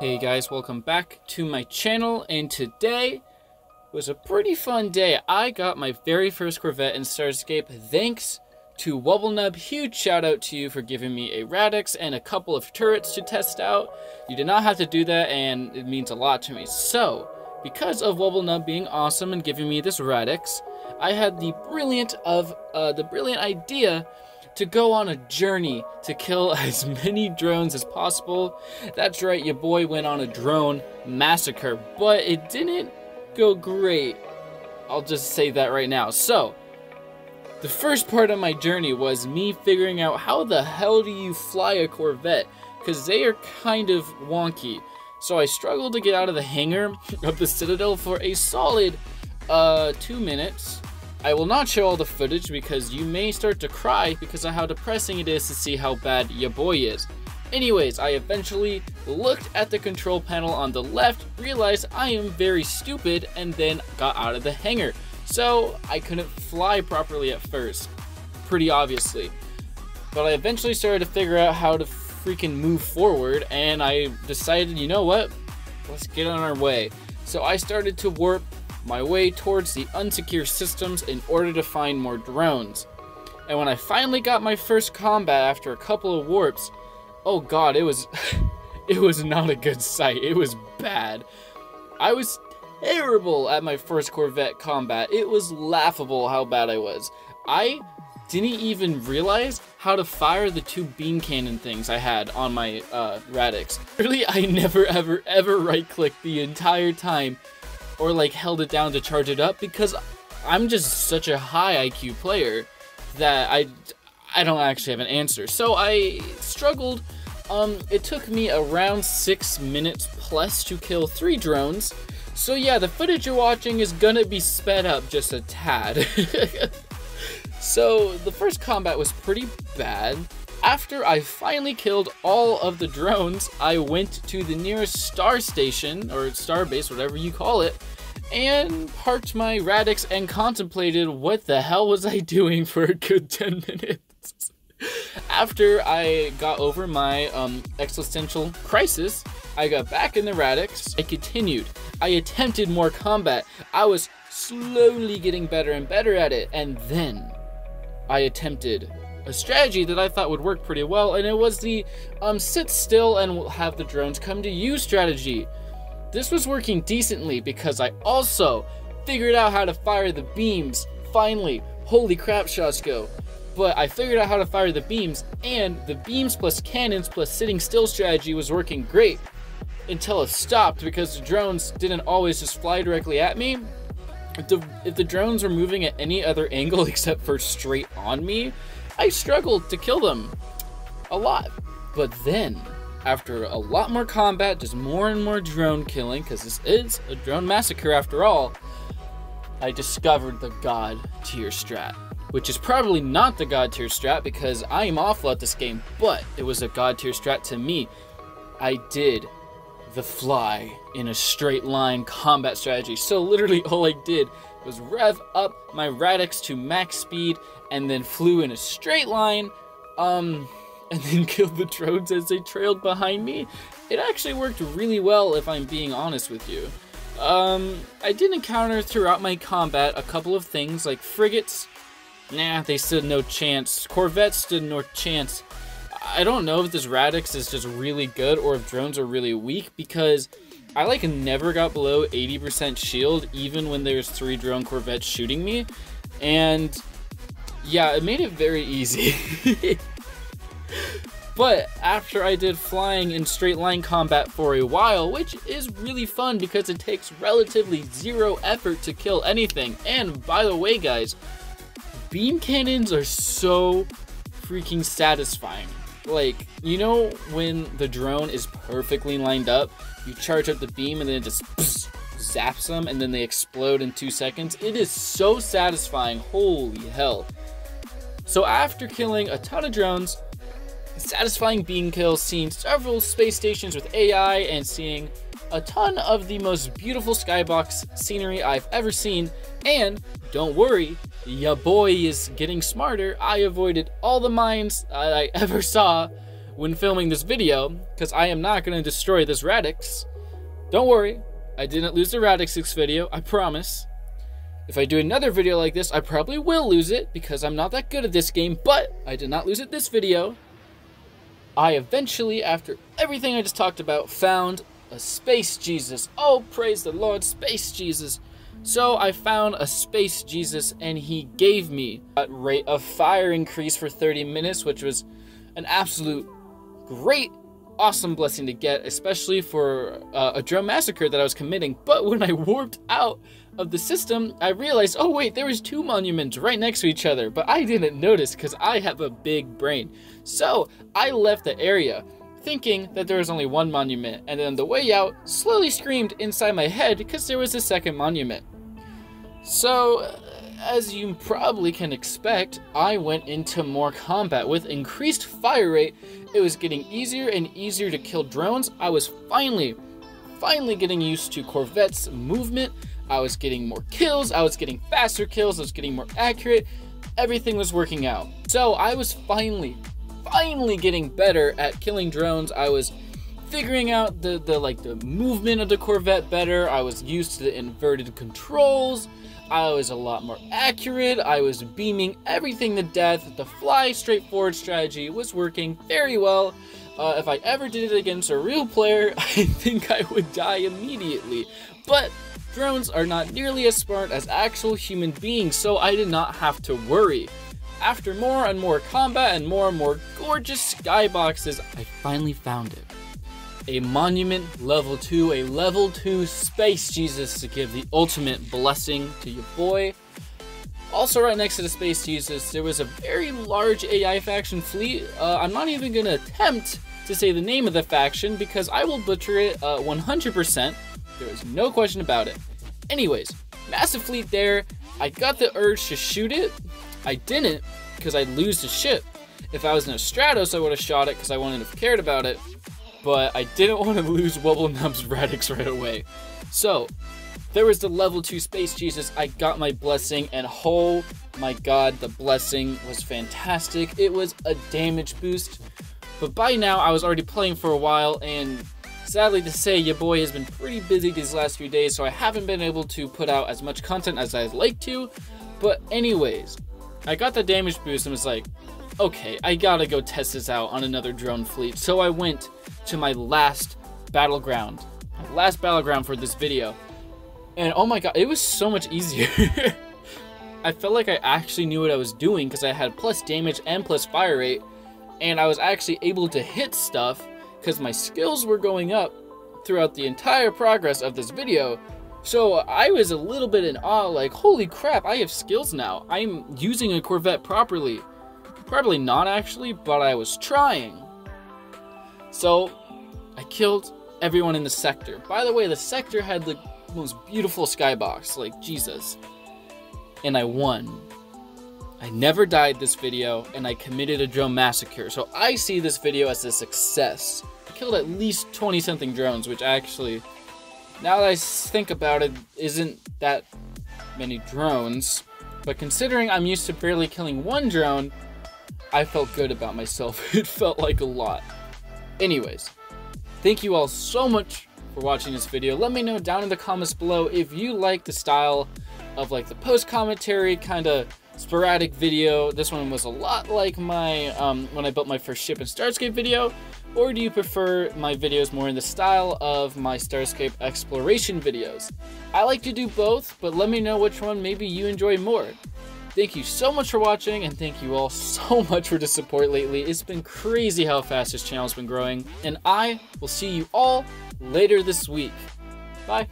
Hey guys, welcome back to my channel, and today was a pretty fun day. I got my very first Corvette in Starscape thanks to Wubble. Huge shout out to you for giving me a Radix and a couple of turrets to test out. You did not have to do that, and it means a lot to me. So, because of Wubble being awesome and giving me this Radix, I had the brilliant idea to go on a journey to kill as many drones as possible. That's right, your boy went on a drone massacre, but it didn't go great. I'll just say that right now. So, the first part of my journey was me figuring out how the hell do you fly a Corvette, because they are kind of wonky. So I struggled to get out of the hangar of the Citadel for a solid 2 minutes. I will not show all the footage because you may start to cry because of how depressing it is to see how bad your boy is. Anyways, I eventually looked at the control panel on the left, realized I am very stupid, and then got out of the hangar. So I couldn't fly properly at first, pretty obviously. But I eventually started to figure out how to freaking move forward, and I decided, you know what, let's get on our way. So I started to warp my way towards the unsecure systems in order to find more drones. And when I finally got my first combat after a couple of warps, oh god, it was it was not a good sight. It was bad. I was terrible at my first Corvette combat. It was laughable how bad I was. I didn't even realize how to fire the two beam cannon things I had on my Radix. Really, I never ever right clicked the entire time or like held it down to charge it up, because I'm just such a high IQ player that I don't actually have an answer. So I struggled. It took me around 6 minutes plus to kill 3 drones. So yeah, the footage you're watching is gonna be sped up just a tad. So the first combat was pretty bad. After I finally killed all of the drones, I went to the nearest star station, or star base, whatever you call it, and parked my Radix and contemplated what the hell was I doing for a good 10 minutes. After I got over my existential crisis, I got back in the Radix. I continued. I attempted more combat. I was slowly getting better and better at it, and then I attempted a strategy that I thought would work pretty well, and it was the sit still and we'll have the drones come to you strategy. This was working decently because I also figured out how to fire the beams. Finally, holy crap, Shosko. But I figured out how to fire the beams, and the beams plus cannons plus sitting still strategy was working great until it stopped because the drones didn't always just fly directly at me. If the drones were moving at any other angle except for straight on me, I struggled to kill them a lot. But then, after a lot more combat, just more and more drone killing, because this is a drone massacre after all, I discovered the god tier strat. Which is probably not the god tier strat because I am awful at this game, but it was a god tier strat to me. I did the fly in a straight line combat strategy. So literally all I did was rev up my Radix to max speed and then flew in a straight line, and then killed the drones as they trailed behind me. It actually worked really well, if I'm being honest with you. I did encounter throughout my combat a couple of things like frigates. Nah, they stood no chance. Corvettes stood no chance. I don't know if this Radix is just really good or if drones are really weak, because I like never got below 80% shield even when there's 3 drone Corvettes shooting me. And yeah, it made it very easy. But after I did flying in straight line combat for a while, which is really fun because it takes relatively 0 effort to kill anything. And by the way, guys, beam cannons are so freaking satisfying. Like, you know when the drone is perfectly lined up, you charge up the beam and then it just zaps them and then they explode in 2 seconds? It is so satisfying, holy hell. So after killing a ton of drones, satisfying beam kills, seeing several space stations with AI, and seeing a ton of the most beautiful skybox scenery I've ever seen, and don't worry, ya boy is getting smarter. I avoided all the mines I ever saw when filming this video, because I am not going to destroy this Radix. Don't worry, I didn't lose the Radix video, I promise. If I do another video like this, I probably will lose it because I'm not that good at this game, but I did not lose it this video. I eventually, after everything I just talked about, found a Space Jesus. Oh, praise the Lord, Space Jesus. So I found a Space Jesus and he gave me a rate of fire increase for 30 minutes, which was an absolute great, awesome blessing to get, especially for a drone massacre that I was committing. But when I warped out of the system, I realized, oh wait, there was 2 monuments right next to each other, but I didn't notice because I have a big brain. So I left the area thinking that there was only 1 monument, and then on the way out, slowly screamed inside my head because there was a 2nd monument. So, as you probably can expect, I went into more combat. With increased fire rate, it was getting easier and easier to kill drones. I was finally getting used to Corvette's movement. I was getting more kills, I was getting faster kills, I was getting more accurate. Everything was working out. So I was finally getting better at killing drones. I was figuring out the movement of the Corvette better. I was used to the inverted controls. I was a lot more accurate. I was beaming everything to death. The fly straightforward strategy was working very well. If I ever did it against a real player, I think I would die immediately. But drones are not nearly as smart as actual human beings, so I did not have to worry. After more and more combat and more gorgeous skyboxes, I finally found it. A monument level 2, a level 2 Space Jesus to give the ultimate blessing to your boy. Also right next to the Space Jesus, there was a very large AI faction fleet. I'm not even going to attempt to say the name of the faction because I will butcher it 100%. There is no question about it. Anyways, massive fleet there. I got the urge to shoot it. I didn't because I'd lose the ship. If I was in a Stratos, I would have shot it because I wouldn't have cared about it. But I didn't want to lose Wubble Nub's Radix right away. So, there was the level 2 Space Jesus. I got my blessing, and oh my god, the blessing was fantastic. It was a damage boost. But by now, I was already playing for a while, and sadly to say, your boy has been pretty busy these last few days, so I haven't been able to put out as much content as I'd like to. But anyways, I got the damage boost and was like, okay, I gotta go test this out on another drone fleet. So I went to my last battleground for this video. And oh my god, it was so much easier. I felt like I actually knew what I was doing because I had plus damage and plus fire rate. And I was actually able to hit stuff because my skills were going up throughout the entire progress of this video. So I was a little bit in awe, like, holy crap, I have skills now. I'm using a Corvette properly. Probably not actually, but I was trying. So I killed everyone in the sector. By the way, the sector had the most beautiful skybox, like Jesus. And I won. I never died this video, and I committed a drone massacre. So I see this video as a success. I killed at least 20 something drones, which actually, now that I think about it, isn't that many drones. But considering I'm used to barely killing 1 drone, I felt good about myself. It felt like a lot. Anyways, thank you all so much for watching this video. Let me know down in the comments below if you like the style of like the post commentary kind of sporadic video. This one was a lot like my when I built my first ship in Starscape video, or do you prefer my videos more in the style of my Starscape exploration videos? I like to do both, but let me know which one maybe you enjoy more. Thank you so much for watching, and thank you all so much for the support lately. It's been crazy how fast this channel's been growing, and I will see you all later this week. Bye.